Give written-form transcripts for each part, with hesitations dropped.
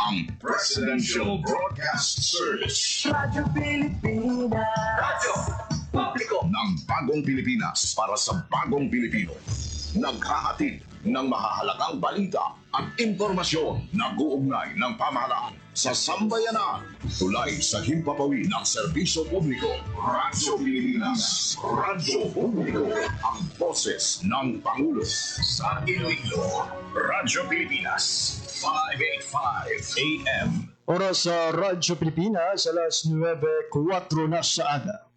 ang Presidential Broadcast Service. Radyo Pilipinas. Radyo Publiko ng Bagong Pilipinas para sa Bagong Pilipino. Naghahatid ng mahahalagang balita at impormasyon na guugnay ng pamahalaan sa sambayanan. Tulay sa himpapawid ng serbisyo publiko. Radyo Pilipinas. Radyo Publiko. Ang boses ng Pangulo sa Iloilo. Radyo Pilipinas. 585 AM. Oras sa Radyo Pilipinas, alas 9:04 na sa aga.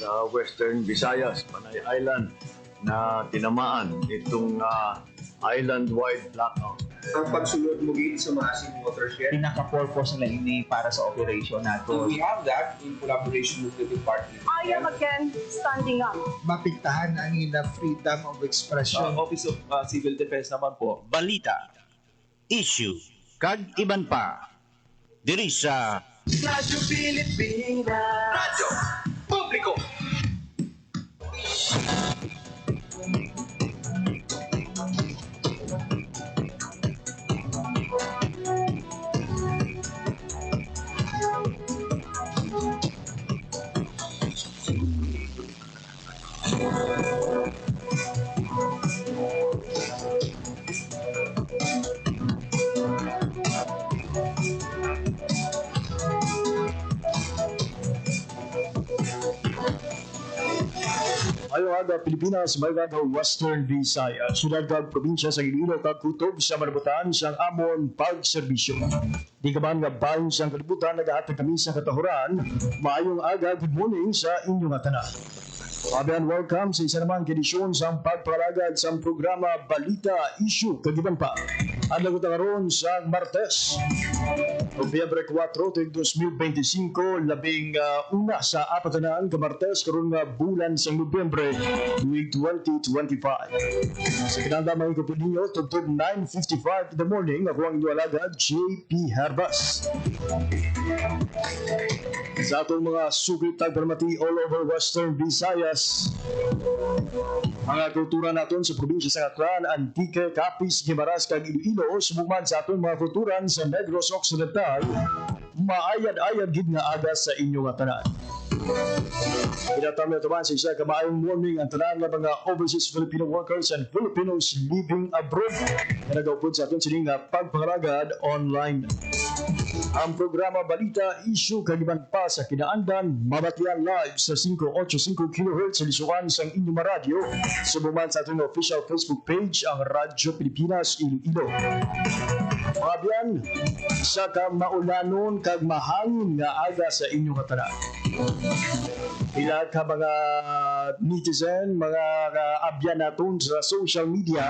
Sa Western Visayas, Panay Island, na tinamaan itong island-wide blackout. Ang pagsulod mo gid sa massive watershed. Pinaka-purpose nila ini para sa operation nato. We have that in collaboration with the department. I am again standing up. Mapiktahan ang ila freedom of expression. Office of Civil Defense naman po. Balita, issue, kag iban pa. Diri sa Radyo Pilipinas. Radyo Publiko. Mayong aga Pilipinas, mayong aga Western Visayas, syudad kag probinsya sa Iloilo kag kutob sa manabutan siyang amon pagserbisyo. Di ka man nga bahin siyang kalibutan nagahatag kami sa katahuran. Maayong aga, good morning sa inyong tanan. Abian, welcome sa isa namang edisyon sa pagpalagad sa programa Balita, Issue, kagiban pa. Ang lagot karon sa Martes, Nobyembre 4, 2025, labing una sa apatanan ka Martes, karon nga bulan sa Nobyembre, week 2025. Sa kinandamang ko po ninyo, tugtog 9:55 in the morning, ako ang inyong alagad, JP Herbas. Sa atong mga sugit tagpermati all over Western Visayas, mga kultura naton sa probinsya sa Aklan, Antique, Capiz, Guimaras, kag Iloilo, sumugman sa atong mga kulturan sa Negros Occidental, maayad-ayad gid nga aga sa inyong tanan. Pinatami naman sa isa kamayong morning ang tanan ng mga overseas Filipino workers and Filipinos living abroad na nagaupod sa aton sining pagpangalagad online. Ang programa Balita, Issue, kagiban pa sa kinaandan, mabatian live sa 585 kHz sa lisuan sa inyong radyo. Sumuman sa ating official Facebook page, ang Radyo Pilipinas Iloilo. Mabiyan, sa maulanon kag mahangin nga aga sa inyong katanan. Pila ka mga netizen, mga abyan naton sa social media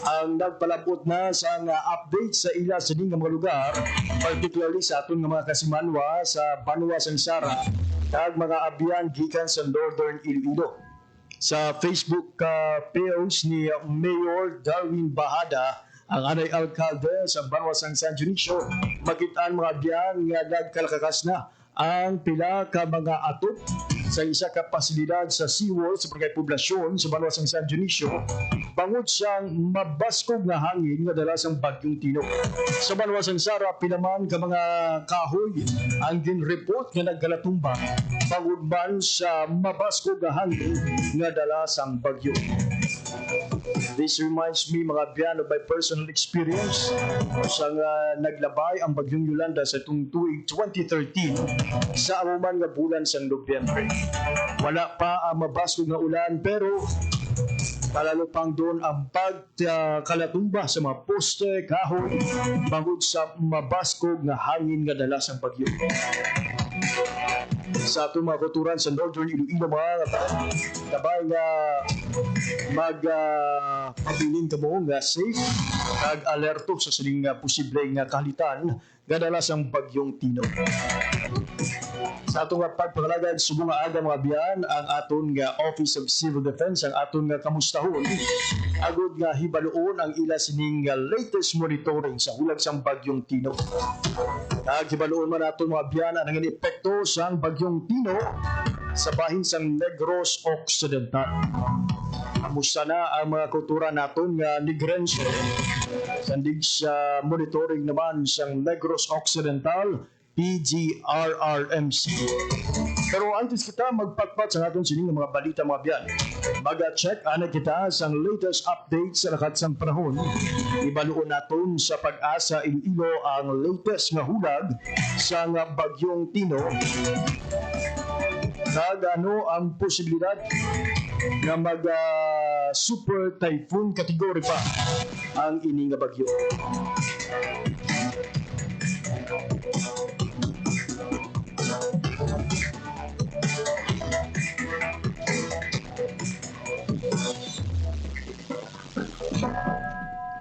ang nagpalabot na sa update sa ila sa mga lugar, particularly sa aton nga mga kasimanwa sa Banwa sang Sara kag mga abyan gikan sa Northern Iloilo. Sa Facebook page ni Mayor Darwin Bahada, ang anay alkalde sa Banwa sang San Dionisio, makitaan mga abyan nga nagkalakakas na ang pila ka mga atop sa isa ka pasilidad sa SeaWorld sa barangay poblasyon sa Banwa sang San Dionisio bangod siyang mabaskog nga hangin nga dala sang bagyong Tino. Sa Banwa sang Sara, pilaman ka mga kahoy ang ginreport nga nagkalatumba bangod man sa mabaskog nga hangin nga dala sang bagyo. This reminds me mga biyan of my personal experience sa naglabay ang bagyong Yolanda sa itong tuig 2013 sa amuman nga bulan sa Nobyembre. Wala pa ang mabaskog nga ulan pero palalo pang doon ang pagkalatumba sa mga poste, kahoy, bangod sa mabaskog nga hangin nga dala sang bagyo. Sa atong mga kulturan sa Northern Iloilo, mga kabay nga magpabiling kamo nga safe kag alerto sa siling posible nga kalitan nga dala sang bagyong Tino. Sa atong pagpangalagan subong nga aga mga biyan ang aton nga Office of Civil Defense ang aton nga kamustahon agud nga hibaluon ang ila sining latest monitoring sa hulag sang bagyong Tino. Nagibaloon man nato mga biyan ang nanging epekto sang bagyong Tino sa bahin sang Negros Occidental. Kamusta na ang mga kultura naton nga Negrense? Sandig sa monitoring naman sang Negros Occidental, PGRRMC. Pero antes kita magpatpat sa aton sining mga balita mga biyan, mag-check ana kita sa latest updates sa lakat sang panahon. Ibaluon naton sa Pag-asa Iloilo ang latest nga hulag sa nga bagyong Tino. Nagano ang posibilidad na mag super typhoon category pa ang ini nga bagyo.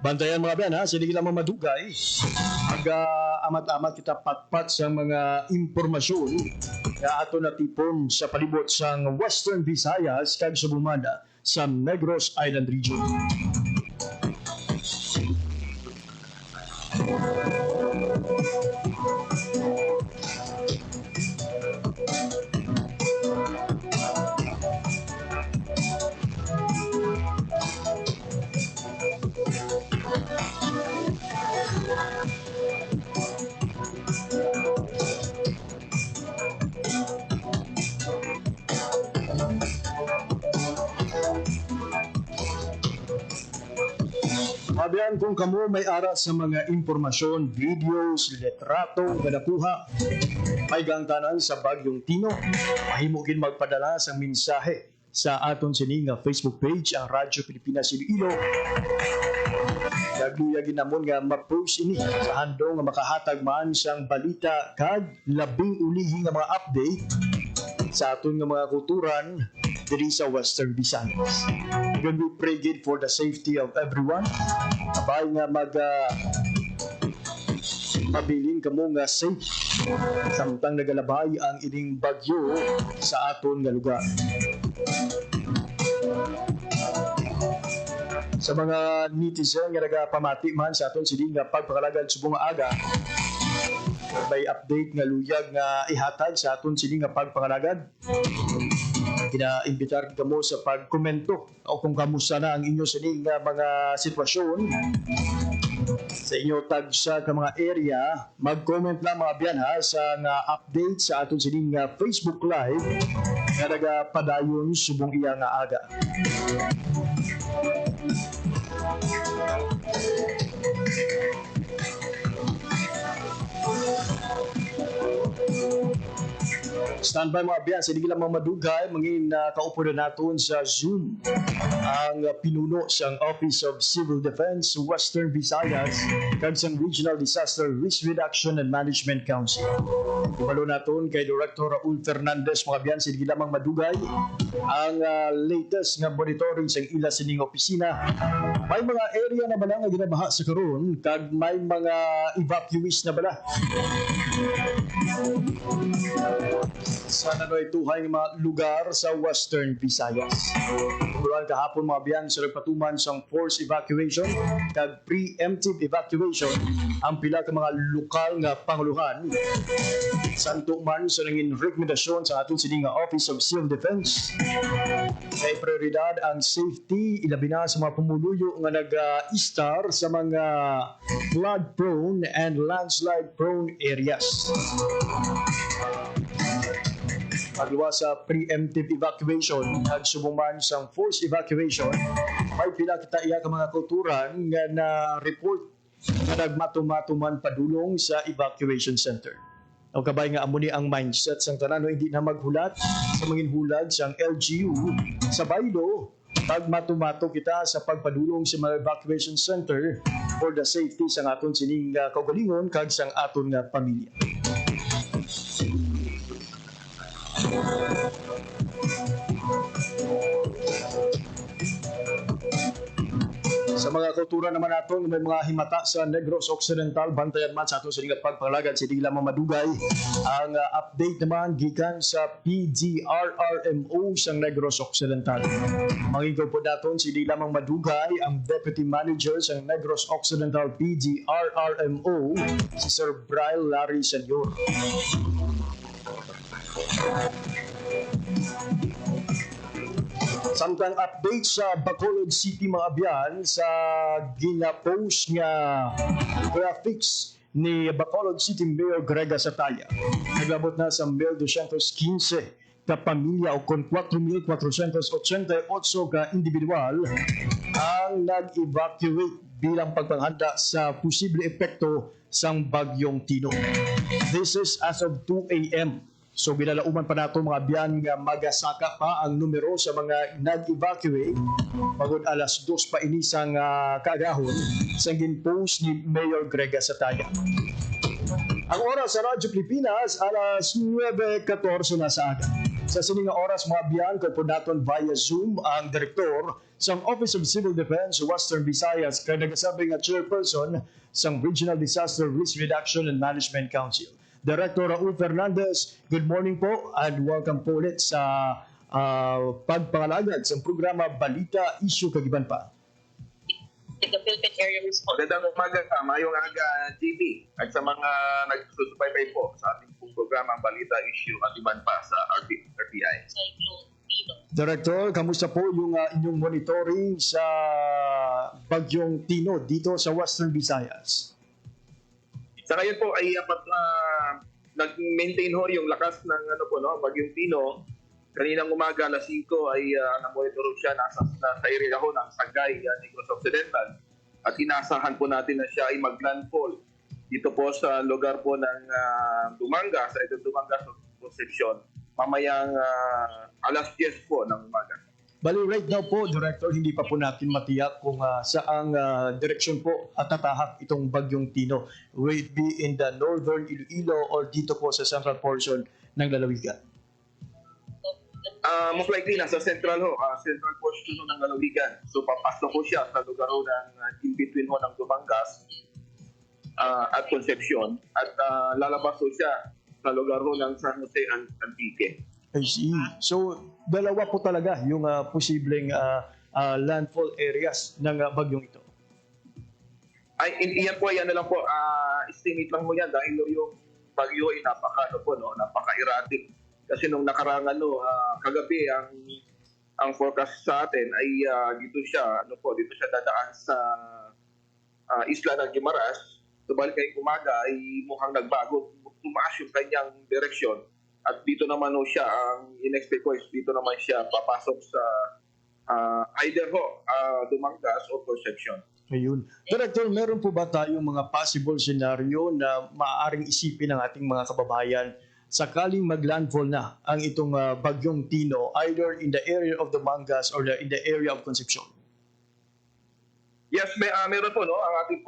Bantayan mga biyan ha, sige lang mamadugay. Amat-amat kita patpat sa mga impormasyon na ato natipon sa palibot sang Western Visayas kag sa bumanda sa Negros Island Region. Mabiyan kung kamo may ara sa mga impormasyon, videos, litrato, ganakuha, may gangtanan sa bagyong Tino, mahimugin magpadala sa mensahe sa aton sining nga Facebook page ang Radyo Pilipinas Iloilo. Nagduyagin namon nga ma-post ini sa handong nga makahatag man siyang balita kag labing ulihi nga mga update sa aton nga mga kulturan diri sa Western Visayas. Again, we pray God for the safety of everyone. Abay nga mabilin kamo nga safe samtang nagalabay ang ining bagyo sa aton nga lugar. Sa mga netizen nga nagapamati man sa aton sining nga pagpakalagad subong aga, may update nga luyag nga ihatag sa aton sining nga pagpakalagad. Kina-imbitar kamo sa pagkomento o kung kamusta na ang inyo sining nga mga sitwasyon sa inyo tag sa mga area. Mag-comment lang mga biyan ha sa nga update sa aton sining nga Facebook Live nga nagapadayon subong iya nga aga. Standby mga biyan, sige lang mga madugay, mangin kaupo na natin sa Zoom ang pinuno sa Office of Civil Defense Western Visayas kag sa Regional Disaster Risk Reduction and Management Council. Ibalo natin kay Director Raul Fernandez mga biyan, sige lang mga madugay ang latest nga monitoring sa ila sining opisina. May mga area na bala nga ginabaha sa karon kag may mga evacuees na bala sa nanoy tuhay ng mga lugar sa Western Visayas. Kumulan kahapon mga biyan sa nagpatuman sa forced evacuation kag preemptive evacuation ang pila ka mga lokal nga panguluhan. Santo man sa nangin rekomendasyon sa aton sining nga Office of Civil Defense. May prioridad ang safety ilabi na sa mga pumuluyo nga nag-star sa mga flood-prone and landslide-prone areas. Pagluwa sa preemptive evacuation, nagsumuman sa forced evacuation, may pila kita iya ka mga kulturan nga na-report na nagmatumatuman padulong sa evacuation center. O kabay nga amuni ang mindset sang tanan no hindi na maghulat sa mangin hulad sang LGU sa baylo pag matumato kita sa pagpadulong sa mga evacuation center for the safety sang aton sining kaugalingon kag sang aton nga pamilya. Sa mga kultura naman naton may mga himata sa Negros Occidental bantayan man sa ato sa pagpalagad si di lamang madugay ang update naman gikan sa PGRRMO sa Negros Occidental. Mangigaw po daton si di lamang madugay ang Deputy Manager sa Negros Occidental PGRRMO si Sir Bryle Larry Senior. Samtang update sa Bacolod City mga abyan sa gina-post nga graphics ni Bacolod City Mayor Grega Sataya. Naglabot na sa 1,215 ka pamilya o kon 4,488 ka individual ang nag-evacuate bilang pagpanghanda sa posible epekto sang Bagyong Tino. This is as of 2 a.m. So binalauman pa nato mga biyan nga magasaka pa ang numero sa mga nag-evacuate pagod alas 2 pa inisang kaagahon sa ginpost ni Mayor Grega Sataya. Ang oras sa Radyo Pilipinas alas 9:14 na sa aga. Sa sining nga oras mga biyan ko po naton via Zoom ang direktor sa Office of Civil Defense Western Visayas kay nagasabi nga chairperson sa Regional Disaster Risk Reduction and Management Council. Director Raul Fernandez, good morning po and welcome po ulit sa pagpangalagad sa programa Balita Issue Kagiban pa. The Philippine Area Response. Magandang umaga, mayong aga GB at sa mga nagsusubaybay po sa ating pong programa Balita Issue Kagiban pa sa RTI. Cyclone Tino. Director, kamusta po yung inyong monitoring sa Bagyong Tino dito sa Western Visayas? Sa ngayon po ay nag-maintain ho yung lakas ng Bagyong Tino. Kaninang umaga alas 5 ay na-monitor siya nasa area ho ng Sagay, Negros Occidental. At inaasahan po natin na siya ay mag-landfall dito po sa lugar po ng Dumangas, sa Dumangas Concepcion. Mamayang alas 10 po ng umaga. Bali, right now po, Director, hindi pa po natin matiyak kung saang direksyon po at tatahak itong Bagyong Tino. Will it be in the northern Iloilo or dito po sa central portion ng lalawigan? Most likely nasa central portion ng lalawigan. So papasok po siya sa lugar ho ng in-between ho ng Dumangas at Concepcion. At lalabas ho siya sa lugar ho ng San Jose and Antique. I see. So, dalawa po talaga yung posibleng landfall areas ng bagyong ito. Iyan po, lang po. Estimate lang mo yan dahil yung bagyo ay napaka-erratic. Kasi nung nakarang kagabi ang forecast sa atin ay dito siya dadaan sa isla ng Guimaras. Subalit ngayong umaga ay mukhang nagbago, tumaas yung kanyang direksyon. At dito naman siya, ang in-expect ko is dito naman siya papasok sa either Dumangas o Concepcion. Ayun. Director, meron po ba tayong mga possible scenario na maaaring isipin ng ating mga kababayan sakaling mag-landfall na ang itong Bagyong Tino either in the area of Dumangas or in the area of Concepcion? Yes, meron po ang ating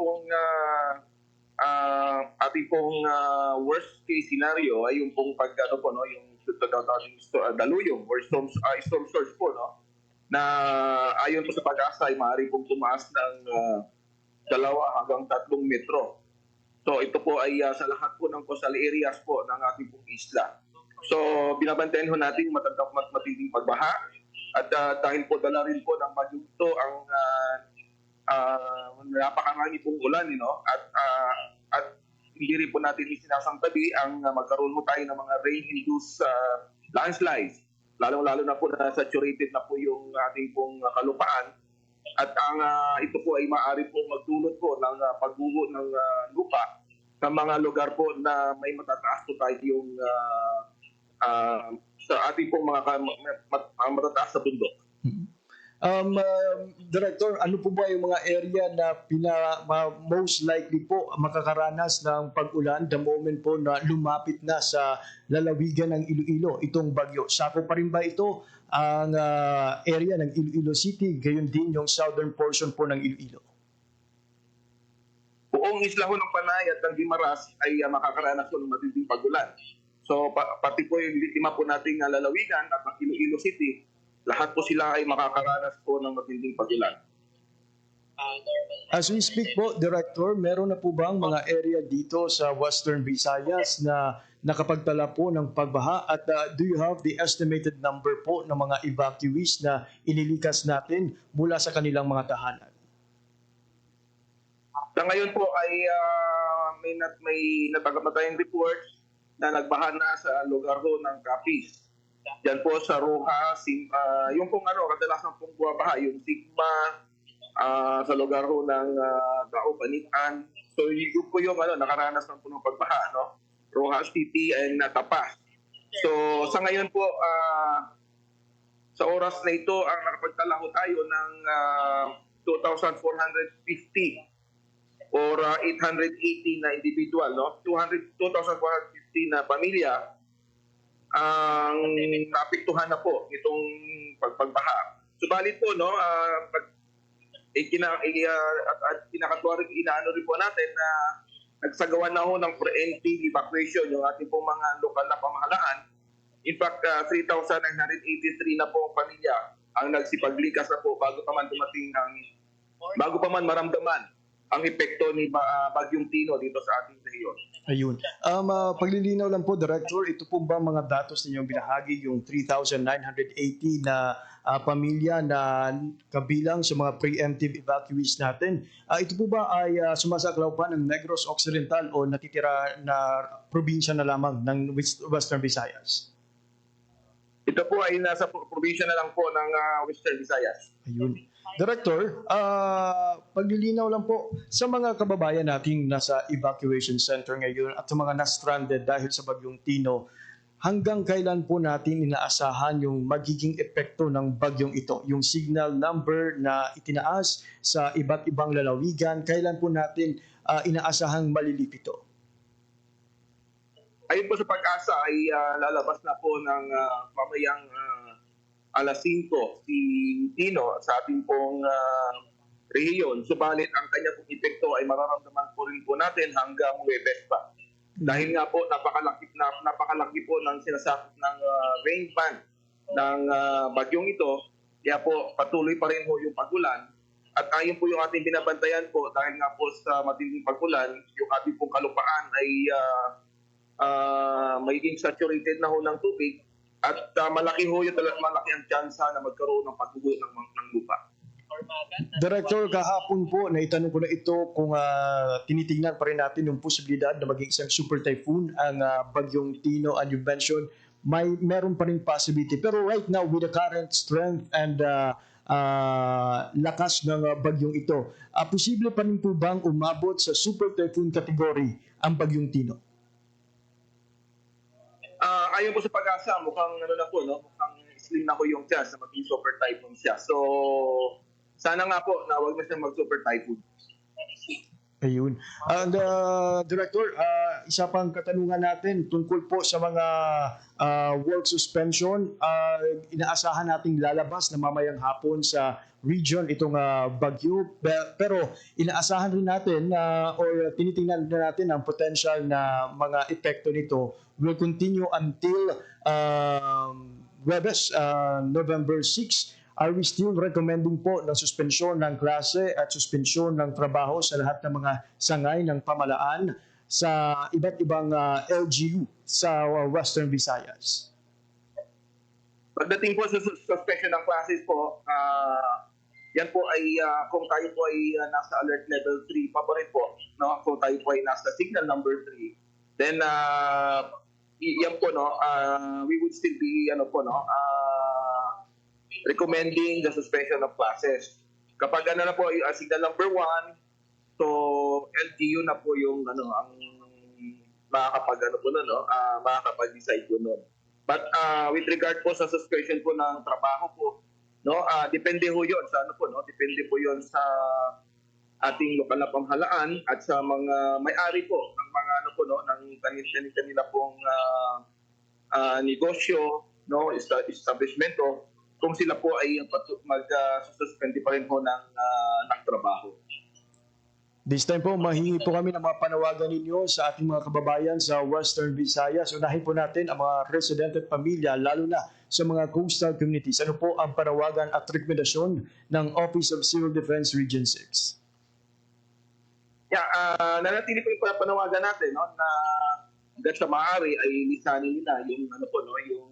pong worst case scenario ay yung pong yung daluyong or storm surge po na ayon po sa pag-asa ay maaari pong tumaas ng 2 hanggang 3 metro. So ito po ay sa lahat po ng coastal areas po ng ating pong isla. So binabantayan ho natin matinding pagbaha at dahil po dala rin po ng bagyong ito ang napakarami pong ulan, at hindi rin po natin isinasangtabi ang magkaroon po tayo ng mga rain-induced landslides. Lalo na po na saturated na po yung ating pong kalupaan. At ang ito po ay maaari po magdulot po ng pagguho ng lupa sa mga lugar po na may matataas po tayo yung sa ating pong mga matataas sa bundok. Director, ano po ba yung mga area na most likely po makakaranas ng pag-ulan the moment po na lumapit na sa lalawigan ng Iloilo itong bagyo? Sako pa rin ba ito ang area ng Iloilo City, gayon din yung southern portion po ng Iloilo? Buong isla ho ng Panay at ng Guimaras ay makakaranas po ng matinding pag-ulan. So pati po yung 5 po nating lalawigan at ng Iloilo City, lahat po sila ay makakaranas po ng matinding pag-ulan. normal. As we speak po, Director, meron na po bang mga area dito sa Western Visayas na nakapagtala po ng pagbaha at do you have the estimated number po ng mga evacuees na inilikas natin mula sa kanilang mga tahanan? Sa ngayon po ay may natagap na tayong reports na nagbaha na sa lugar ho ng Capiz. Diyan po sa Rojas, yung pong kadalasan pong buwabaha, yung Sigma, sa lugar ho ng Dao, Banitan. So yung po yung nakaranas ng punong pagbaha, Rojas City and Tapas. So sa ngayon po, sa oras na ito, ang nakapagtala ho tayo ng 2,450 or 880 na individual, 2,450 na pamilya ang naapektuhan na po itong pagbaha. Subalit po, kinakatuwa rin, inaano rin po natin na nagsagawa na ho ng preemptive evacuation yung ating pong mga lokal na pamahalaan. In fact, 3,983 na po ang pamilya ang nagsipaglikas na po bago pa man maramdaman ang epekto ni Bagyong Tino dito sa ating rehiyon. Ayun. Paglilinaw lang po, Director, ito po ba mga datos ninyong binahagi, yung 3,980 na pamilya na kabilang sa mga preemptive evacuees natin? Ito po ba ay sumasaklaw pa ng Negros Occidental o natitira na probinsya na lamang ng Western Visayas? Ito po ay nasa probinsya na lang po ng Western Visayas. Ayun. Director, paglilinaw lang po sa mga kababayan nating nasa evacuation center ngayon at sa mga na-stranded dahil sa Bagyong Tino, hanggang kailan po natin inaasahan yung magiging epekto ng bagyong ito? Yung signal number na itinaas sa iba't ibang lalawigan, kailan po natin inaasahang malilip ito? Ayon po sa pag-asa ay lalabas na po ng mamayang alas 5 si Tino sa ating pong rehiyon. Subalit ang kanya pong epekto ay mararamdaman po rin po natin hanggang Huwebes pa. Dahil nga po napakalaki po ng sinasakop ng rain band ng bagyong ito, kaya po patuloy pa rin po yung pagulan. At ayon po yung ating binabantayan po, dahil nga po sa matinding pagulan, yung ating pong kalupaan ay magiging saturated na ho ng tubig at malaki ang tsansa na magkaroon ng pagguho ng lupa. Director, kahapon po, naitanong ko na ito kung tinitingnan pa rin natin yung posibilidad na maging isang super typhoon ang Bagyong Tino, and you mentioned meron pa rin possibility. Pero right now, with the current strength and lakas ng bagyong ito, posible pa rin po bang umabot sa super typhoon category ang Bagyong Tino? Ayon po sa pag-asa, mukhang mukhang slim na po yung chance na maging super typhoon siya. So, sana nga po na huwag na siya mag-super typhoon. Ayun. And Director, isa pang katanungan natin tungkol po sa mga work suspension. Inaasahan nating lalabas na mamayang hapon sa region itong bagyo. Pero inaasahan rin natin or tinitingnan na natin ang potential na mga epekto nito will continue until Huwebes, November 6. Are we still recommending po ng suspensyon ng klase at suspensyon ng trabaho sa lahat ng mga sangay ng pamalaan sa iba't ibang LGU sa Western Visayas? Pagdating po sa suspension ng classes po, yan po ay kung tayo po ay nasa alert level 3 pa rin po, kung tayo po ay nasa signal number 3, then yan po we would still be recommending the suspension of classes. Kapag na po signal number 1, so LGU na po yung ang makakapag-decide po nun. But with regard po sa suspension po ng trabaho po, depende ho 'yon sa depende po 'yon sa ating lokal na pamahalaan at sa mga may-ari po ng mga ng kanila pong negosyo, establishmento, kung sila po ay mag-suspend pa rin po ng trabaho. This time po, mahingi po kami ng mga panawagan ninyo sa ating mga kababayan sa Western Visayas. Unahin po natin ang mga residente at pamilya, lalo na sa mga coastal communities. Ano po ang panawagan at rekomendasyon ng Office of Civil Defense Region 6? Yeah, nanatili po yung panawagan natin, no, na hanggang sa maaari ay lisanin nila yung ano po, no, yung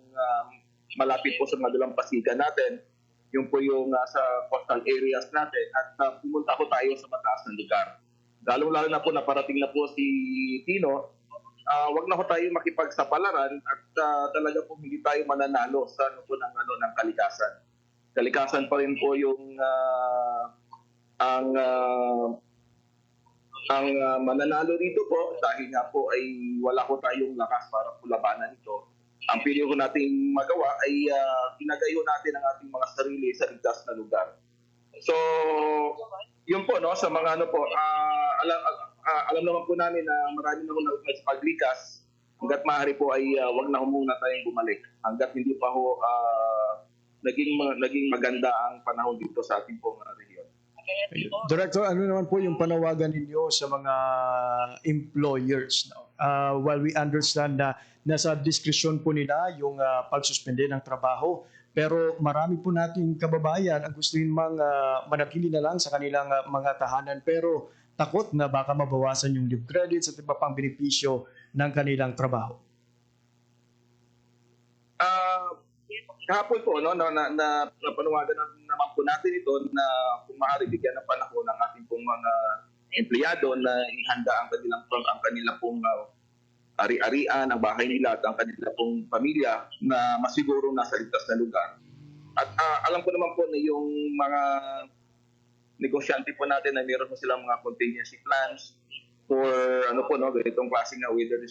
malapit po sa mga dalampasigan natin, yung po yung sa coastal areas natin, at pumunta po tayo sa mataas na lugar. Lalo na po naparating na po si Tino, wag na po tayo makipagsapalaran at talaga po hindi tayo mananalo sa ano po ng kalikasan. Kalikasan pa rin po yung ang mananalo dito po dahil nga po ay wala po tayong lakas para po labanan ito. Ang pili ko nating magawa ay ginagayo natin ang ating mga sarili sa ligtas na lugar. So, yun po, no, sa mga ano po, alam naman po namin na marami na kung paglikas. Hanggat maaari po ay wag na muna tayong bumalik. Hanggat hindi pa ho naging maganda ang panahon dito sa ating pong rehiyon. Director, ano naman po yung panawagan ninyo sa mga employers? No? While we understand na nasa diskresyon po nila yung pagsuspende ng trabaho, pero marami po nating kababayan ang gustuhin manatili na lang sa kanilang mga tahanan, pero takot na baka mabawasan yung leave credits at iba pang benepisyo ng kanilang trabaho. Kahapon po, no, na panawagan naman po natin ito na kung maaari bigyan ng panahon ng ating pong mga empleyado na ihanda ang kanilang pong ari-arian, ang bahay nila at ang kanilang pong pamilya na masiguro nasa ligtas na lugar. At alam ko naman po na yung mga negosyante po natin na meron po silang mga contingency plans for ano po, no, ganitong klaseng weather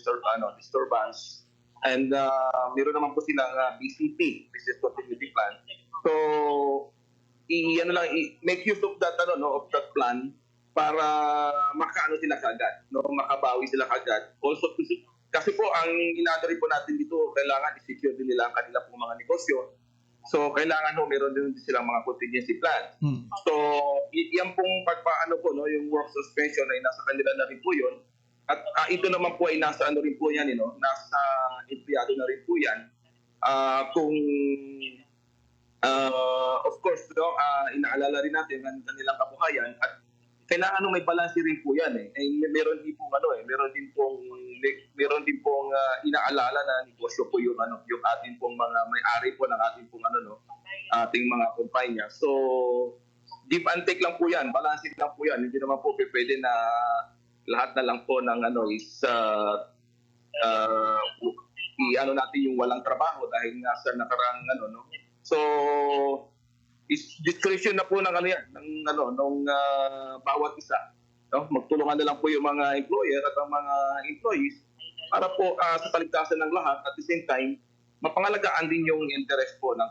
disturbance. And meron naman po silang BCP, Business Continuity Plan. So, make use of that, of that plan para makaano sila kagad, no, makabawi sila kagad. Also, kasi po ang inaano po natin dito, kailangan i-secure din nila ang kanilang mga negosyo. So, kailangan meron din silang mga contingency plan. So, yan pong pagpaano po, no, yung work suspension ay nasa kanila na rin po yun. At ito naman po ay nasa ano rin po yan, nasa empleyado na rin po yan. Kung, of course, no, inaalala rin natin ang kanilang kabuhayan at kailangan may balance rin po yan. Meron din pong inaalala na negosyo po yung ating pong mga may-ari po ng ating pong ating mga kumpanya. So, give and take lang po yan, balancing lang po yan. Hindi naman po pwede na lahat na lang po ng natin yung walang trabaho dahil nga sa nakaraang So, discretion na po ng bawat isa. No? Magtulungan na lang po yung mga employer at ang mga employees para po sa kaligtasan ng lahat at the same time mapangalagaan din yung interest po ng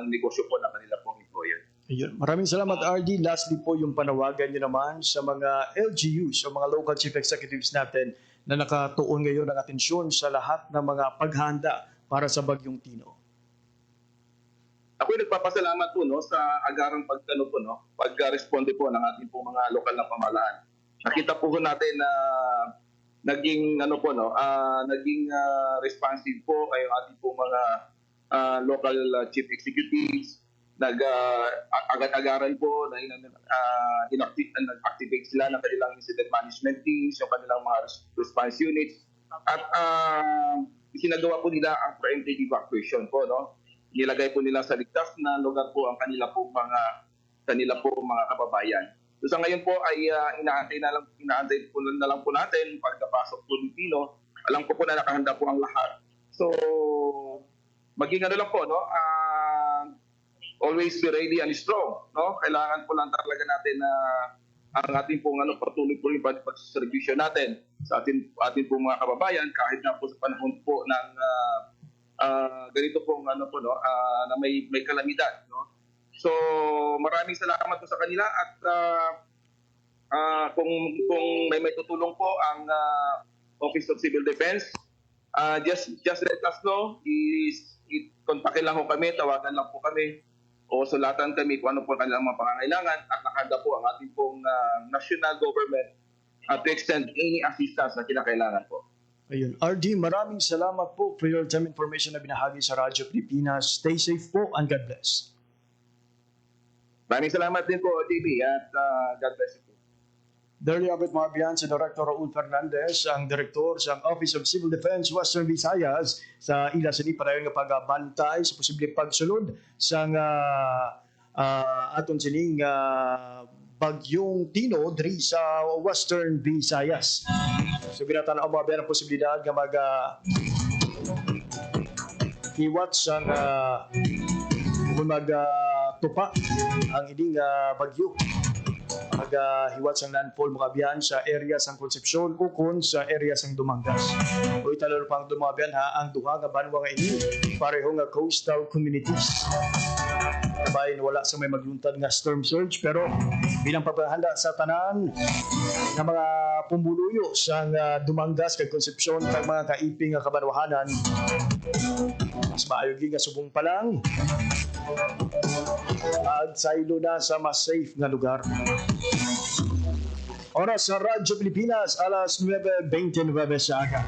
negosyo po ng kanila pong employer. Ayun. Maraming salamat, RD. Lastly po yung panawagan nyo naman sa mga LGUs, sa mga local chief executives natin na nakatuon ngayon ng atensyon sa lahat ng mga paghanda para sa Bagyong Tino. Ako nagpapasalamat po sa agarang pag-responde po ng ating po mga lokal na pamahalaan. Nakita po natin na naging responsive po ay ating po mga local chief executives. Agad-agaran po na nag-activate sila ng kanilang incident management teams, yung kanilang mga response units, at isinagawa po nila ang preemptive evacuation po, no? Nilagay po nila sa ligtas na lugar po ang kanila po mga kababayan. So sa ngayon po ay inaantay na lang po natin pagkapasok po ng Tino. Alam ko po na nakahanda po ang lahat. So maging lang po, no? Always be ready and strong, no? Kailangan po lang talaga natin na ang ating pong patuloy po yung pagservisyo natin sa ating pong mga kababayan kahit na po sa panahon po ng ganito pong na may kalamidad, no? So maraming salamat po sa kanila at kung may tutulong po ang Office of Civil Defense, just let us know. Kontakin lang po kami, tawagan lang po kami o sulatan kami kung ano po kanilang mga pangangailangan at nakahanda po ang ating pong national government to extend any assistance na kinakailangan po. Ayun. RD, maraming salamat po for your time information na binahagi sa Radyo Pilipinas. Stay safe po and God bless. Maraming salamat din po, TV, at God bless you po. Darli Abet Marbian, si Director Raul Fernandez, ang Direktor sa Office of Civil Defense Western Visayas sa ila sini para nga pagbantay sa posibleng pagsulod sa aton sining bagyong Tino diri sa Western Visayas. So binatan ang mga ang posibilidad nga iwat sa tupa ang ining bagyo. Hiwat sang landfall mga biyan sa area sang Concepcion o kun sa area sang Dumangas. O italalo pang dumabiyan ha ang duha nga banwa nga ini pareho nga coastal communities. Kabayan wala sa may magluntad nga storm surge pero bilang paghahanda sa tanan nga mga pumuluyo sa Dumangas kag Concepcion kag mga kaiping nga kabanwahanan mas maayo nga subong pa lang at saylo na sa mas safe nga lugar. Oras sa Radyo Pilipinas, alas 9:29 sa aga.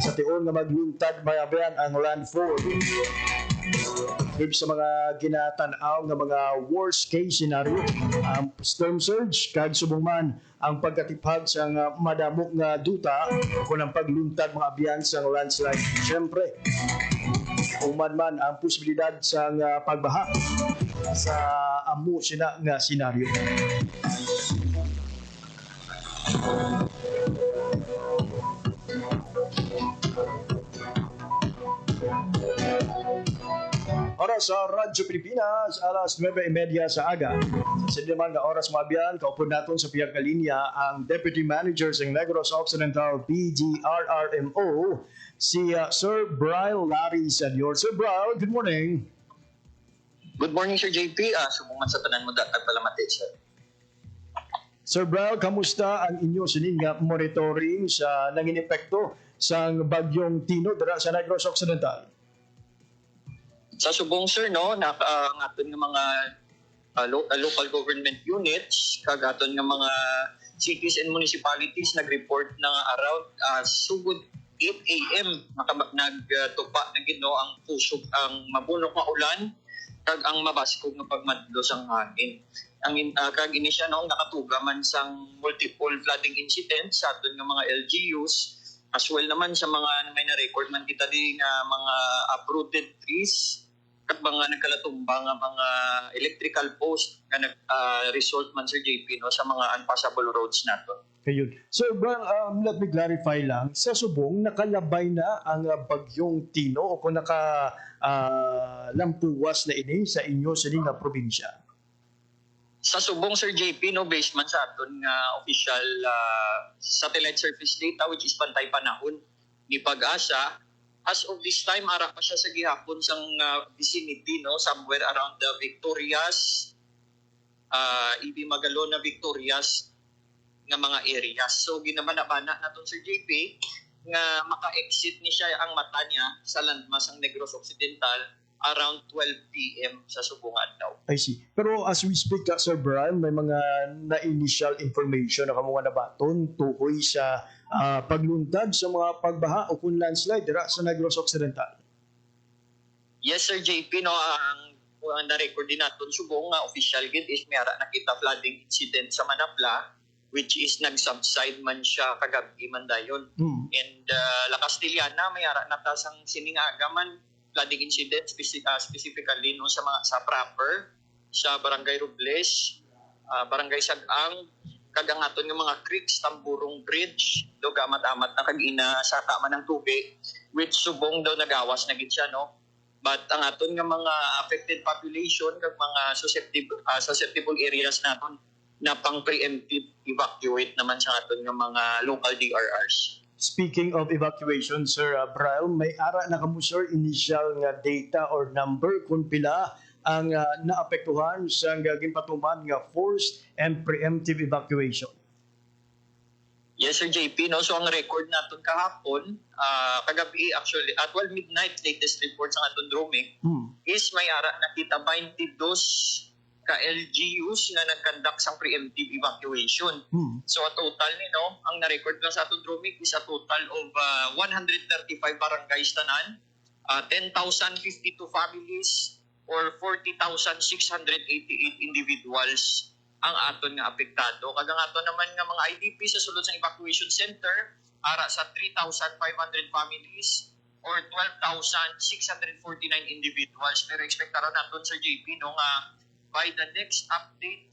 Sa tiyon nga magluntad mayabayan ang landfall. Sa mga ginatanaw nga mga worst case scenario, ang storm surge, kag subong man ang pagkatipag sa madamok nga duta kung ang pagluntad mga abiyan sa landslide. Siyempre, kung man ang posibilidad sa pagbaha sa amo sina nga senaryo. Oras sa Radyo Pilipinas, alas 9:30 sa aga. Sa naman nga oras mabiyan, kaupod naton sa piyag kalinya ang Deputy Manager sa Negros Occidental PGRRMO, si Sir Brian Larry Senior. Sir Brian, good morning. Good morning, Sir JP. Subukan sa tanan mo datag palamati, sir. Sir Brian, kamusta ang inyo sining monitoring sa nangin epekto sa bagyong Tino dira sa Negros Occidental? Sa subong, sir, no, ang aton nga mga local government units, kag aton nga mga cities and municipalities nag-report na around sugod 8 a.m. nagtupa na gino ang pusok, ang mabunok nga ulan, kag ang mabaskog nga pagmadlos ang hangin. Kag ini siya no, nakatuga man sang multiple flooding incidents sa aton nga mga LGUs, as well naman sa mga may na-record man kita din nga mga uprooted trees at mga nagkalatumba nga mga electrical post nga nag-result man, Sir JP, no, sa mga unpassable roads nato. Ayun. So, let me clarify lang. Sa subong, nakalabay na ang bagyong Tino o kung lampuwas na ini sa inyo sa nga probinsya? Sa subong, Sir JP, no, based man sa aton nga official satellite surface data which is pantay panahon ni Pag-asa, as of this time, ara pa siya sa gihapon sang vicinity, no, somewhere around the Victorias, Ibi Magalona, Victorias nga mga areas. So, ginamanabana naton, Sir JP, nga maka-exit ni siya ang mata niya sa landmass ang Negros Occidental around 12 p.m. sa subungan daw. I see. Pero as we speak, Sir Brian, may mga na-initial information na kamunga na baton tukoy sa pagluntad sa mga pagbaha o kung landslide dira sa Negros Occidental? Yes, Sir JP, no, ang na-record din natin subong nga official gid is may ara nakita flooding incident sa Manapla which is nag-subside man siya kagabi man dayon. And La Castellana may ara natasang siningaga man flooding incident specifically no sa proper sa Barangay Robles, Barangay Sagang, kag ang aton nga mga creeks, Tamburong Bridge, do gamat-amat na kag ina saka man ng tubig which subong daw nagawas na gid siya, no. But ang aton nga mga affected population kag mga susceptible areas naton na pang preemptive evacuate naman sa aton nga mga local DRRs. Speaking of evacuation, Sir Brian, may ara na kamo, sir, initial nga data or number kung pila ang naapektuhan sa ginpatuman nga forced and preemptive evacuation? Yes, Sir JP, no? So ang record natin kahapon, kagabi actually, at 12 midnight, latest report sa aton roaming, is may ara nakita 22 ka LGUs nga nag-conduct sang preemptive evacuation. So a total ang na-record lang sa atong Dromik is a total of 135 barangays tanan, 10,052 families or 40,688 individuals ang aton nga apektado. Kagang aton naman nga mga IDP sa sulod sa evacuation center ara sa 3,500 families or 12,649 individuals. Pero expectaran naton Sir JP nga by the next update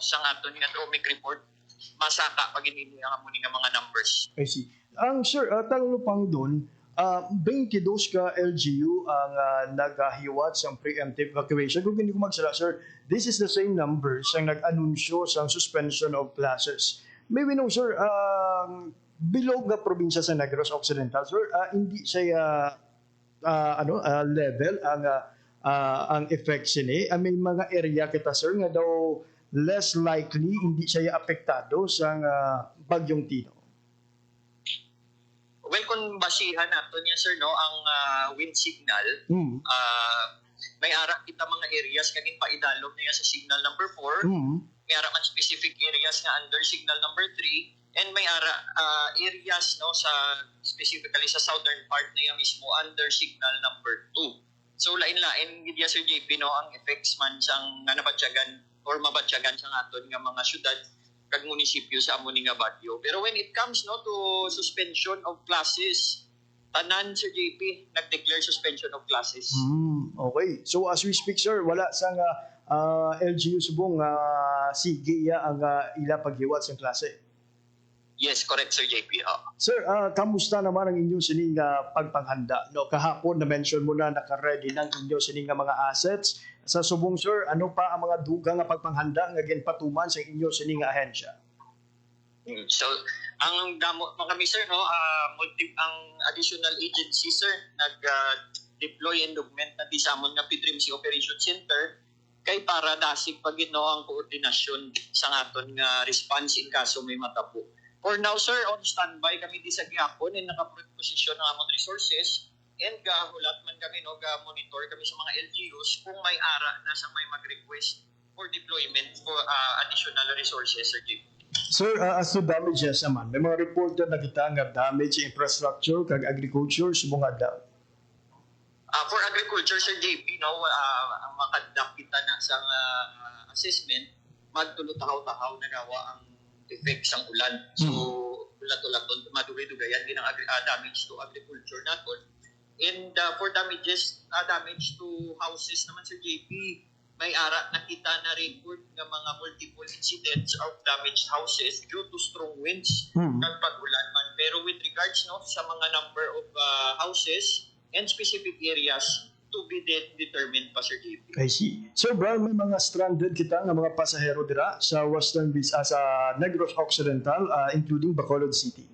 sa aton nga Dromik report masaka pag inili ang among nga mga numbers. I see. Ang sir, tanong pang doon, 22 ka LGU ang naghiwat sa preemptive evacuation. Kung hindi ko magsala, sir, this is the same numbers ang nag-anunsyo sa suspension of classes. Maybe no, sir, bilog nga probinsya sa Negros Occidental, sir, hindi siya level ang effects ni. May mga area kita, sir, nga daw less likely hindi siya apektado sa bagyong Tino. Well, kung basihan nato niya, sir, ang wind signal, may ara kita mga areas kaging paidalom niya sa signal number 4, may ara man specific areas nga under signal number 3, and may ara areas sa specifically sa southern part niya mismo under signal number 2. So lain-lain gid Sir JP ang effects man sang nga nabatyagan or mabatyagan sa aton nga mga syudad kag munisipyo sa amo nga bagyo. Pero when it comes to suspension of classes, tanan Sir JP nag-declare suspension of classes. Okay. So as we speak, sir, wala sang LGU subong sige ang ila paghiwat sa klase. Yes, correct Sir JP. Sir, kamusta naman ang inyong sining pagpanghanda? Kahapon na-mention mo na naka-ready ng inyong sining mga assets. Sa subong, sir, ano pa ang mga dugang nga pagpanghanda nga ginpatuman sa inyong sining ahensya? So, ang damo kami sir, ang additional agency sir nag-deploy and augment na disamon nga PDRIMC Operation Center kay para dasig pag ang koordinasyon sa aton nga response in kaso may matabo. For now, sir, on standby kami di sa gihapon and nakaposisyon ng among resources and gahulat man kami, ga-monitor kami sa mga LGUs kung may ara na sa may mag-request for deployment for additional resources, Sir Jim. Sir, as to damages naman, may mga reporter na kita nga damage infrastructure kag agriculture subong adlaw. For agriculture, Sir JP, ang makadak kita na sa assessment, magtulo-tahaw-tahaw na gawa ang effects ang ulan. So, ulat-ulaton, madugay-dugayan din ang damage to agriculture natin. And for damages, damage to houses naman sa JP, may ara na kita na record ng mga multiple incidents of damaged houses due to strong winds ng pag-ulan man. Pero with regards sa mga number of houses and specific areas, to be determined pa, Sir JP. I see. Sir Brian, may mga stranded kita nga mga pasahero dira sa Western sa Negros Occidental, including Bacolod City.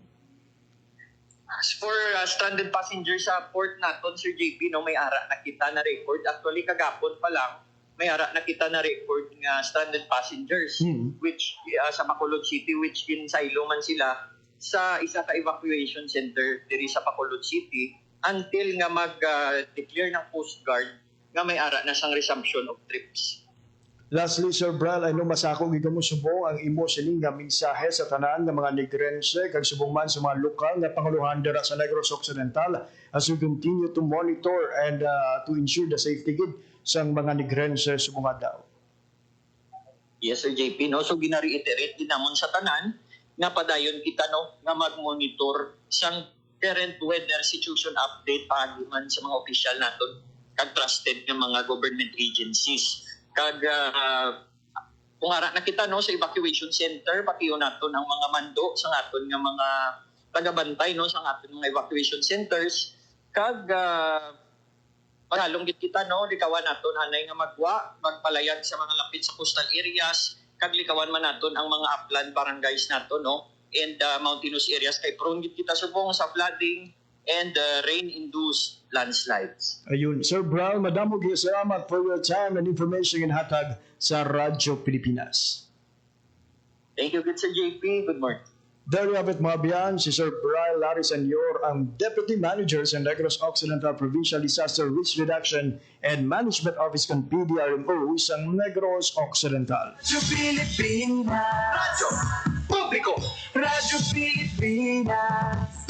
As for stranded passengers sa port naton, Sir JP, may ara na kita na record. Actually, kagapon pa lang, may ara na kita na record nga stranded passengers, which sa Bacolod City, which in silo man sila sa isa ka evacuation center diri sa Bacolod City, until nga mag-declare ng Coast Guard nga may ara na sang resumption of trips. Lastly, Sir Bral, I know masakong mo subong ang imo sining nga mensahe sa tanan ng mga Negrense kag subong man sa mga lokal na panguluhan dira sa Negros Occidental as we continue to monitor and to ensure the safety gid sa mga Negrense subong adlaw. Yes, Sir JP, so gina-reiterate din namon sa tanan nga padayon kita nga mag-monitor sang current weather situation update paagi man sa mga opisyal naton kag trusted nga mga government agencies. Kag kung ara na kita sa evacuation center, patiyo naton ang mga mando sa aton nga mga tagabantay sa aton mga evacuation centers. Kag paghalong gid kita likawan naton anay nga magpalayag sa mga lapit sa coastal areas, kag likawan man naton ang mga upland barangays naton and mountainous areas kay prone gid kita subong sa flooding and rain-induced landslides. Ayun. Sir Brown, madamo gyud salamat for your time and information in hatag sa Radyo Pilipinas. Thank you, good Sir JP. Good morning. There you have it mga biyan, si Sir Brian Larry Senyor, ang Deputy Manager sa Negros Occidental Provincial Disaster Risk Reduction and Management Office ng PDRMO sa Negros Occidental. Radyo Pilipinas. Radyo Publiko. Radyo Pilipinas.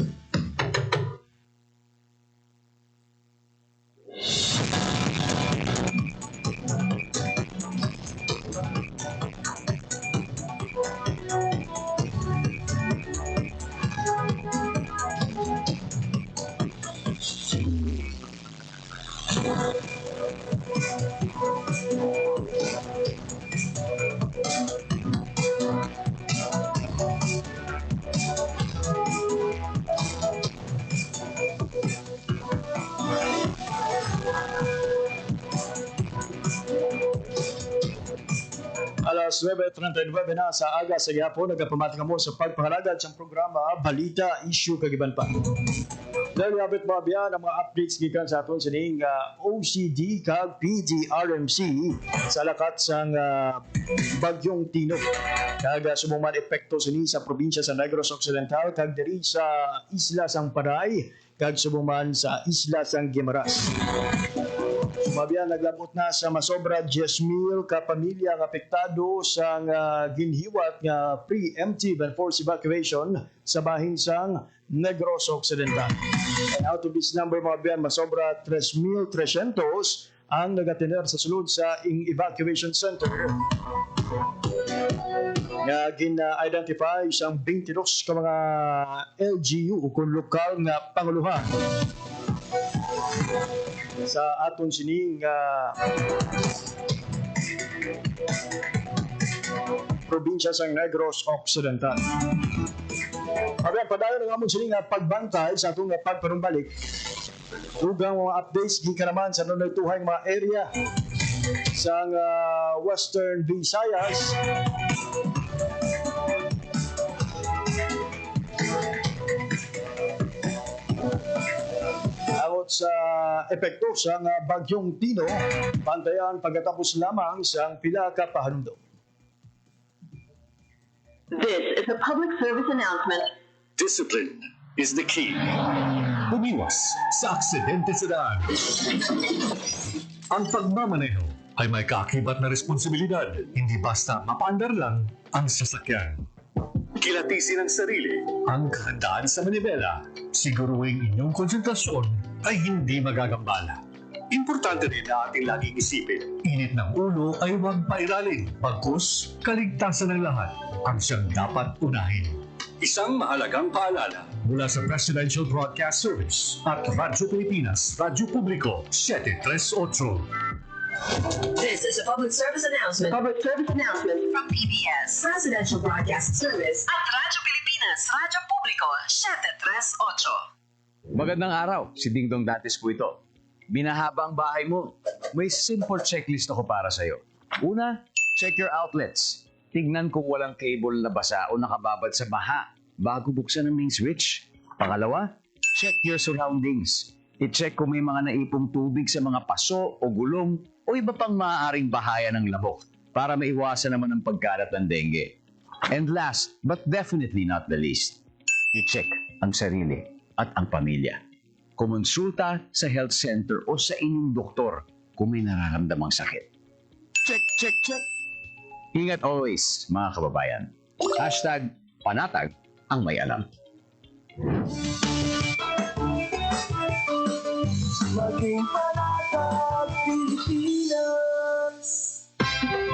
Alas 9:39 na sa aga sa gihapon, nagapamati ka mo sa pagpangalagad sa programa Balita, Issue, Kagiban pa. Dahil labit mga biyan ang mga updates gikan sa aton sa ning OCD kag PDRMC sa lakat sang Bagyong Tino. Kag sumuman epekto sini sa probinsya sa Negros Occidental kag diri sa Isla sang Paray kag sumuman sa Isla sang Guimaras. Sumabiyan, naglabot na sa masobra 10,000 ka pamilya ang apektado sa ginhiwat nga preemptive and forced evacuation sa bahin sang Negros Occidental. And out of this number, mga biyan, masobra 3,300 ang nagatiner sa sulod sa evacuation center nga gina-identify siyang 22 ka mga LGU o kung lokal nga panguluhan sa aton sining probinsya sa Negros Occidental. Abiyan, padayon ang amon sining pagbantay sa atong pagpanumbalik. Dugang mga updates gikan naman sa nunay tuhay mga area sa Western Visayas. Agot sa epekto sa Bagyong Tino, pantayan pagkatapos lamang sa pila ka pahanundo. This is a public service announcement. Discipline is the key. Umiwas sa aksidente sa daan. Ang pagmamaneho ay may kaakibat na responsibilidad. Hindi basta mapaandar lang ang sasakyan. Kilatisin ang sarili, ang kahandaan sa manibela. Siguruhin inyong konsentrasyon ay hindi magagambala. Importante rin na ating laging isipin, init ng ulo ay huwag pairalin. Bagkus, kaligtasan ng lahat ang siyang dapat unahin. Isang mahalagang paalala mula sa Presidential Broadcast Service at Radyo Pilipinas, Radyo Publiko, 738. This is a public service announcement. Public service announcement from PBS, Presidential Broadcast Service at Radyo Pilipinas, Radyo Publiko, 738. Magandang araw, si Dingdong Dantes po ito. Binahaba ang bahay mo. May simple checklist ako para sa'yo. Una, check your outlets. Tignan kung walang cable na basa o nakababad sa baha bago buksan ang main switch. Pangalawa, check your surroundings. I-check kung may mga naipong tubig sa mga paso o gulong o iba pang maaaring bahaya ng lamok para maiwasan naman ang pagkalat ng dengue. And last, but definitely not the least, i-check ang sarili at ang pamilya. Kumonsulta sa health center o sa inyong doktor kung may nararamdamang sakit. Check, check, check! Ingat always, mga kababayan. Hashtag panatag ang may alam. Maging panatag, Pilipinas.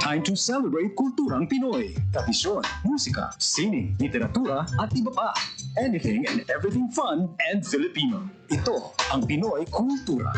Time to celebrate kulturang Pinoy. Tradisyon, musika, sining, literatura at iba pa. Anything and everything fun and Filipino. Ito ang Pinoy Kultura.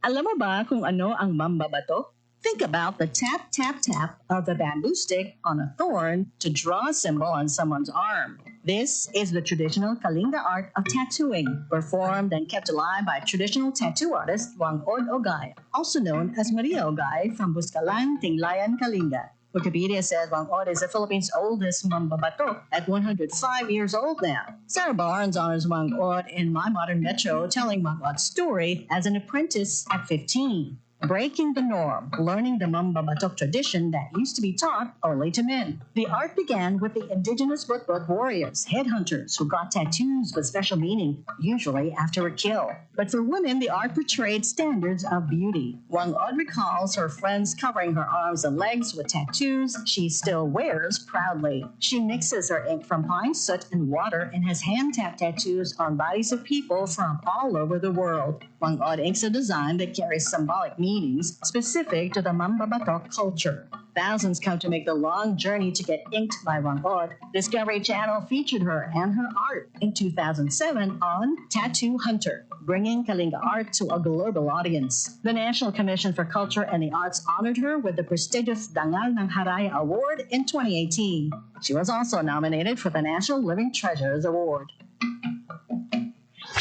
Alam mo ba kung ano ang mambabato? Think about the tap, tap, tap of the bamboo stick on a thorn to draw a symbol on someone's arm. This is the traditional Kalinga art of tattooing, performed and kept alive by traditional tattoo artist Wangod Ogay, also known as Maria Ogay from Buscalan, Tinglayan, Kalinga. Wikipedia says Wangod is the Philippines' oldest mambabato at 105 years old now. Sarah Barnes honors Wangod in My Modern Metro, telling Wangod's story as an apprentice at 15. breaking the norm, learning the Mambabatok tradition that used to be taught only to men. The art began with the indigenous Butbut warriors, headhunters, who got tattoos with special meaning, usually after a kill. But for women, the art portrayed standards of beauty. Wang Od recalls her friends covering her arms and legs with tattoos she still wears proudly. She mixes her ink from pine soot and water and has hand-tapped tattoos on bodies of people from all over the world. Wang Od inks a design that carries symbolic meanings specific to the Mambabatok culture. Thousands come to make the long journey to get inked by Wang Od. Discovery Channel featured her and her art in 2007 on Tattoo Hunter, bringing Kalinga art to a global audience. The National Commission for Culture and the Arts honored her with the prestigious Dangal ng Haraya Award in 2018. She was also nominated for the National Living Treasures Award.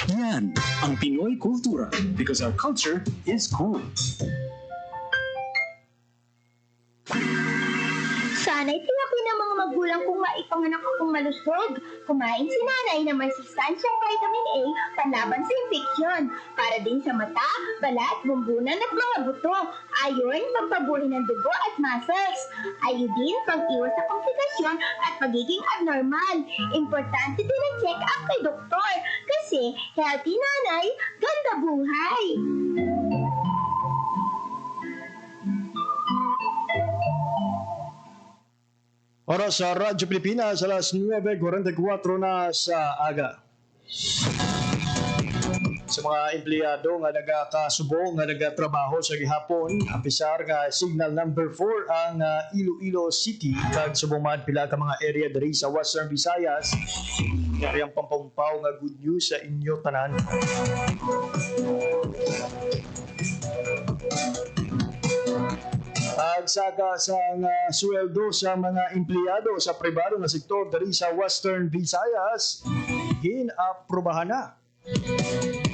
Yan ang Pinoy kultura because our culture is cool. Sana'y tiyakin ng mga magulang kung maipanganak akong malusog. Kumain si nanay na may sustansyang vitamin A panlaban sa infeksyon. Para din sa mata, balat, bumbunan at mga buto. Ayon, pampabuhay ng dugo at muscles. Ayodin, pang-iwas sa komplikasyon at pagiging abnormal. Importante din ang check-up kay doktor. Kasi healthy nanay, ganda buhay. Oras sa Radyo Pilipinas, alas 9:44 na sa aga. Sa mga empleyado nga nagakasubo nga nagatrabaho sa gihapon, apisar nga signal number 4 ang Iloilo City kag subong pila ka mga area diri sa Western Visayas. Kaya ang pampampaw nga good news sa inyo tanan. Pagsaka sa sweldo sa mga empleyado sa pribado nga sektor diri sa Western Visayas, ginaprobahan na.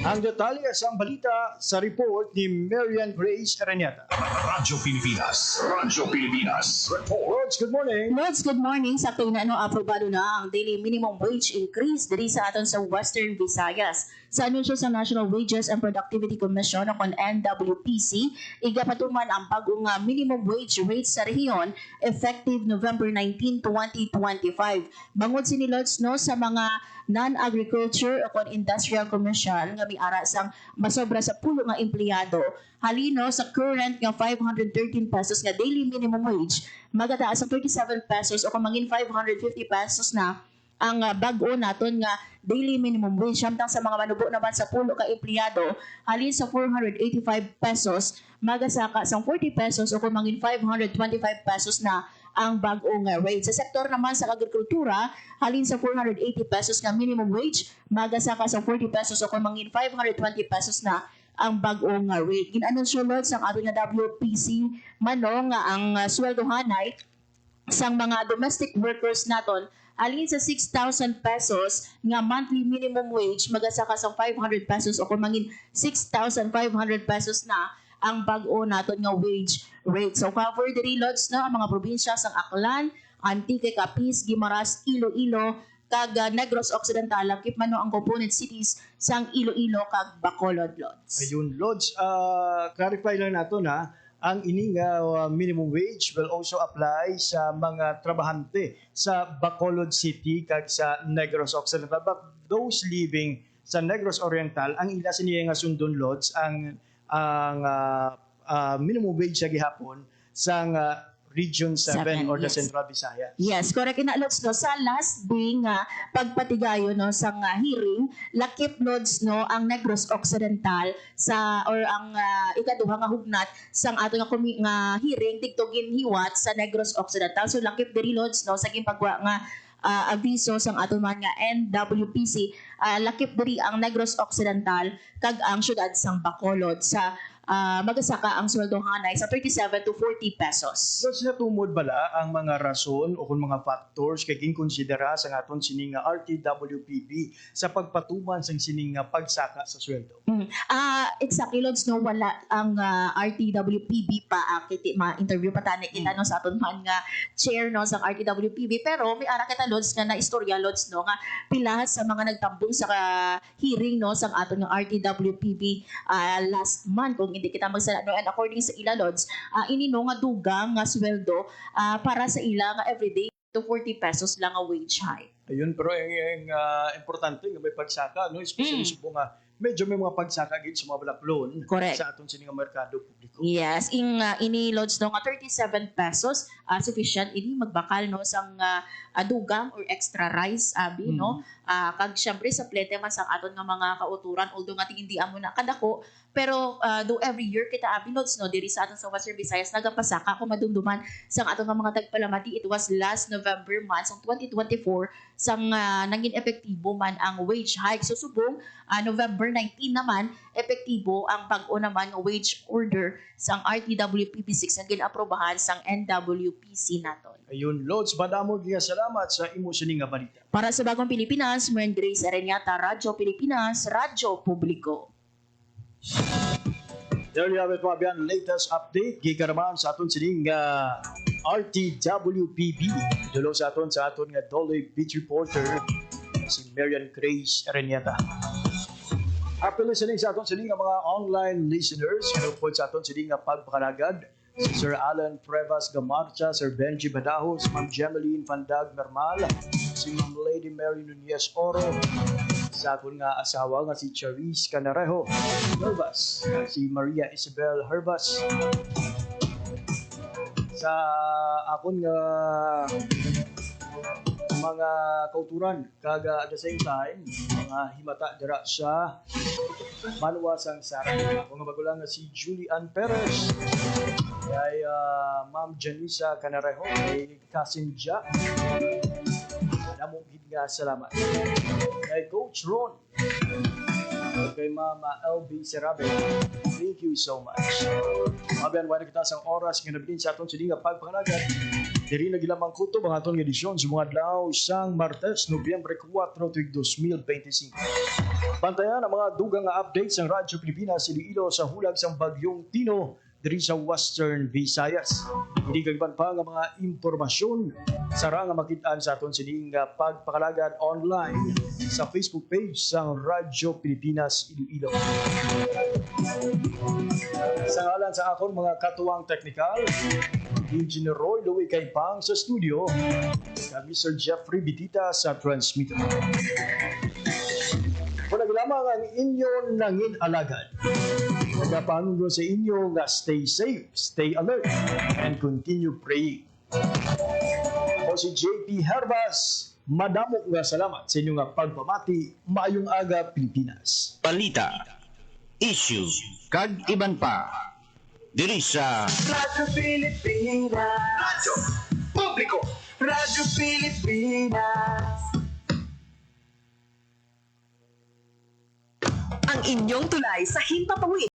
Ang detalye sa balita sa report ni Marian Grace Hereniata. Radyo Pilipinas. Radyo Pilipinas. Report. Lods, good morning. Lods, good morning. Sakto na aprobado na ang daily minimum wage increase diri sa aton sa Western Visayas. Sa anunsyo sa National Wages and Productivity Commission o NWPC, igapatuman ang bagong minimum wage rate sa rehiyon effective November 19, 2025. Bangod sini Lods no sa mga non-agriculture o industrial commercial nga miara sang masobra sa pulo nga empleyado halino sa current nga 513 pesos nga daily minimum wage magataas ang 37 pesos o kumangin 550 pesos na ang bag-o naton nga daily minimum wage samtang sa mga manubo naman sa pulo ka empleyado halin sa 485 pesos magasaka sang 40 pesos o kumangin 525 pesos na ang bag-ong rate. Sa sektor naman sa agrikultura, halin sa 480 pesos na minimum wage, magasaka sa 40 pesos o kumangin 520 pesos na ang bag-ong rate. Ginanunsyo sa ating WPC manong ang sweldohanay sang mga domestic workers naton halin sa 6,000 pesos nga monthly minimum wage, magasaka sa 500 pesos o kumangin 6,500 pesos na ang bag-o naton nga wage rate. So cover diri Lods na ang mga probinsya sang Aklan, Antique, Capiz, Guimaras, Iloilo, kag Negros Occidental, lakip man ang component cities sang Iloilo kag Bacolod Lods. Ayun Lods, clarify lang nato na ang ining minimum wage will also apply sa mga trabahante sa Bacolod City kag sa Negros Occidental. But those living sa Negros Oriental, ang ila siniya nga sundon Lods ang minimum wage sa gihapon sa Region 7 or the yes. Central Visayas. Yes, correct ina Lods no sa last day nga pagpatigayo no sa hearing lakip Lods no ang Negros Occidental sa or ang ikaduha nga hugnat sang ato nga hearing tigtugin hiwat sa Negros Occidental. So lakip diri Lods no sa gimpagwa nga aviso sang ato man nga NWPC lakip diri ang Negros Occidental kag ang syudad sang Bacolod sa magasaka ang sweldohanay sa 37 to 40 pesos. So sinatumod bala ang mga rason o kung mga factors kay ginkonsidera sa aton sining RTWPB sa pagpatuman sang sining pagsaka sa sweldo? Exactly Lods no wala ang RTWPB pa kiti ma-interview pa tani kita no sa aton man nga chair no sa RTWPB pero may ara kita Lods nga na istorya Lods no nga pila sa mga nagtambong sa hearing no sa aton nga RTWPB last month kung hindi kita magsala no, and according sa ila lods, ini no nga dugang nga sweldo para sa ila nga everyday to 40 pesos lang ang wage hike. Ayun, pero ang importante nga may pagsaka, no? Especially sa mga medyo may mga pagsaka gid sa mga balaklon. Correct. Sa aton sining merkado publiko. Yes, ini loads no nga 37 pesos sufficient ini magbakal no sang dugang or extra rice abi no. Kag syempre sa plete man sang aton nga mga kauturan although nga hindi amo na kadako pero do every year kita abi loads no diri sa aton sa Western Visayas nagapasaka kung madumduman sang aton nga mga tagpalamati. It was last November month sang 2024 sang naging epektibo man ang wage hike. So subong November 19 naman epektibo ang pag-o naman ng wage order sang RTWPP 6 na ginaprobahan sang NWPC naton. Ayun, Lods, madamo nga salamat sa imo sining nga balita. Para sa Bagong Pilipinas, Mern Grace Areñata, Radyo Pilipinas, Radyo Publiko. There you have it, mga biyan, latest update. Gikaraman sa aton sining RTWPP. Dulo sa aton nga Dole Beach Reporter, si Marian Grace Areñata. Happy listening sa aton sining mga online listeners. Kanupod sa aton sining pagpakalagad. Si Sir Alan Prevas Gamarcha, Sir Benji Badajos, Ma'am Gemeline Fandag Mermal, si Ma'am Lady Mary Nunez Oro, sa akong nga asawa nga si Charis Canarejo Herbas, si Maria Isabel Herbas, sa akong nga mga kauturan kaga at the same time mga himata dira sa Maluwasang Sara. Ako nga magulang nga si Julian Perez, kay Ma'am Janisa Canarejo, kay Cousin Jack, namugid nga salamat. Kay Coach Ron, kay Mama LB Serabe, thank you so much. Mabiyan, wala kita sa oras nga nabilin sa atong siling nga pagpangalagat. Diri na gilamang kutob ang atong edisyon sa mga adlaw sang Martes, Nobyembre 4, 2025. Bantayan ang mga dugang nga updates ng Radyo Pilipinas Iloilo sa hulag sang Bagyong Tino diri sa Western Visayas. Hindi kagiban pa nga mga impormasyon sara nga makitaan sa aton sining pagpakalagad online sa Facebook page sang Radyo Pilipinas Iloilo. Sa ngalan sa akon mga katuwang teknikal, Engineer Roy Louie Kaipang sa studio, kami Sir Jeffrey Bitita sa transmitter. Kung lamang ang inyo nangin alagad, nagpapangon sa inyo nga stay safe, stay alert, and continue praying. O si JP Herbas, madamok nga salamat sa inyo nga pagpamati. Maayong aga, Pilipinas. Balita, issue, kag iban pa. Diri sa Radyo Pilipinas, Radyo Publiko, Radyo Pilipinas. Ang inyong tulay sa himpapawid